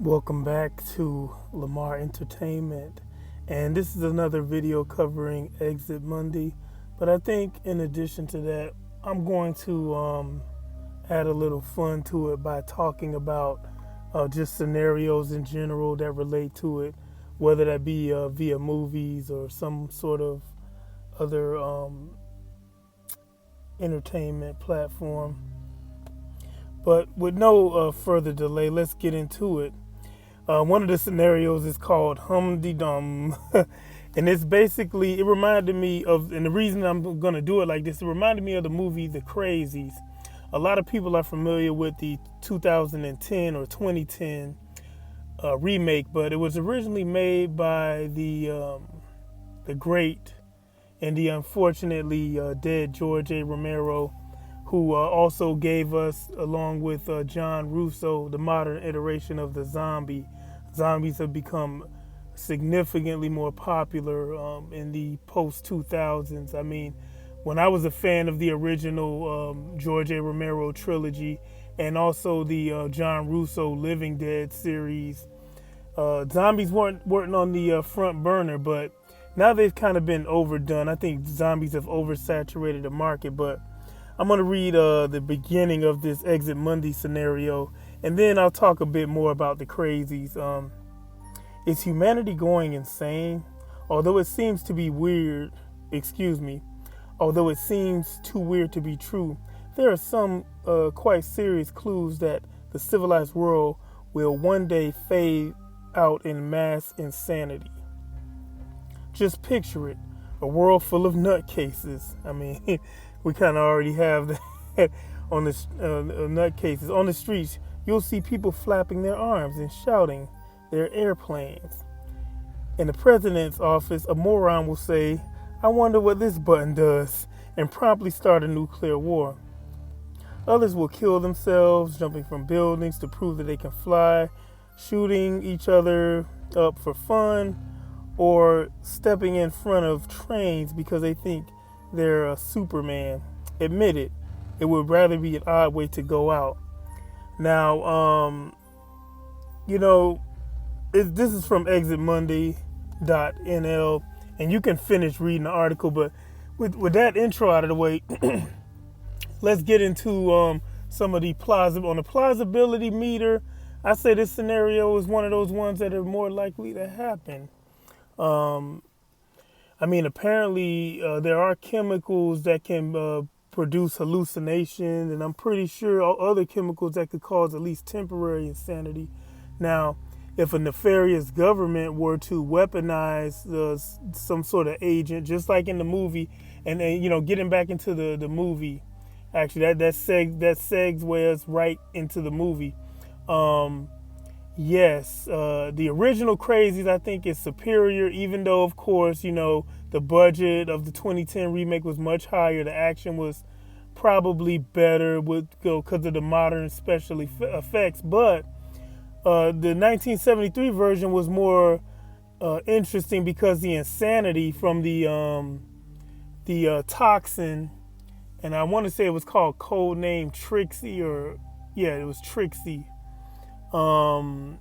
Welcome back to Lamar Entertainment, and this is another video covering Exit Mundi. But I think in addition to that, I'm going to add a little fun to it by talking about just scenarios in general that relate to it, whether that be via movies or some sort of other entertainment platform. But with no further delay, let's get into it. One of the scenarios is called Humdy Dum. And it's basically, it reminded me of, and the reason I'm going to do it like this, it reminded me of the movie The Crazies. A lot of people are familiar with the 2010 or 2010 remake, but it was originally made by the great and the unfortunately dead George A. Romero, who also gave us, along with John Russo, the modern iteration of the zombie. Zombies have become significantly more popular in the post-2000s. I mean, when I was a fan of the original George A. Romero trilogy and also the John Russo Living Dead series, zombies weren't on the front burner, but now they've kind of been overdone. I think zombies have oversaturated the market, but I'm going to read the beginning of this Exit Mundi scenario, and then I'll talk a bit more about the crazies. Is humanity going insane? Although it seems to be weird, although it seems too weird to be true, there are some quite serious clues that the civilized world will one day fade out in mass insanity. Just picture it, a world full of nutcases. I mean, we kind of already have that on the nutcases. On the streets, you'll see people flapping their arms and shouting their airplanes. In the president's office, a moron will say, "I wonder what this button does," and promptly start a nuclear war. Others will kill themselves, jumping from buildings to prove that they can fly, shooting each other up for fun, or stepping in front of trains because they think they're a Superman. Admit it, it would rather be an odd way to go out. Now, this is from exitmundi.nl, and you can finish reading the article, but with that intro out of the way, let's get into some of the on the plausibility meter. I say this scenario is one of those ones that are more likely to happen. Apparently there are chemicals that can produce hallucination, and I'm pretty sure other chemicals that could cause at least temporary insanity. Now, if a nefarious government were to weaponize some sort of agent, just like in the movie, and getting back into the movie, actually that segues right into the movie. Yes, the original Crazies I think is superior, even though, of course, the budget of the 2010 remake was much higher. The action was probably better because of the modern special effects. But the 1973 version was more interesting because the insanity from the toxin, and I want to say it was called Codename Trixie, it was Trixie. The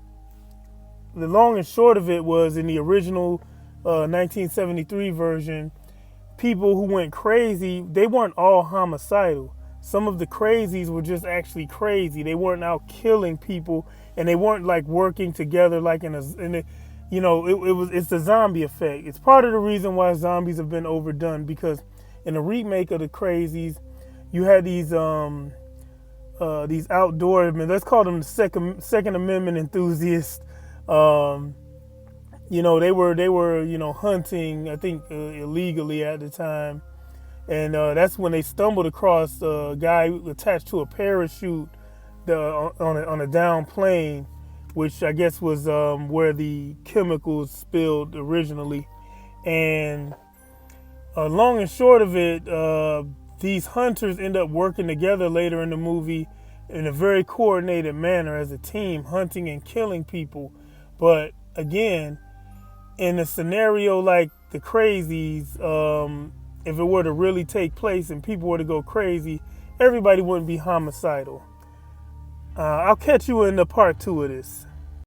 long and short of it was, in the original 1973 version, people who went crazy, they weren't all homicidal. Some of the crazies were just actually crazy. They weren't out killing people, and they weren't like working together like it's the zombie effect. It's part of the reason why zombies have been overdone, because in the remake of the Crazies, you had these outdoor, let's call them the Second Amendment enthusiasts. They were hunting, I think, illegally at the time, and that's when they stumbled across a guy attached to a parachute on a down plane, which I guess was where the chemicals spilled originally. And long and short of it, these hunters end up working together later in the movie in a very coordinated manner as a team, hunting and killing people. But again, in a scenario like the Crazies, if it were to really take place and people were to go crazy, everybody wouldn't be homicidal. I'll catch you in the part 2 of this.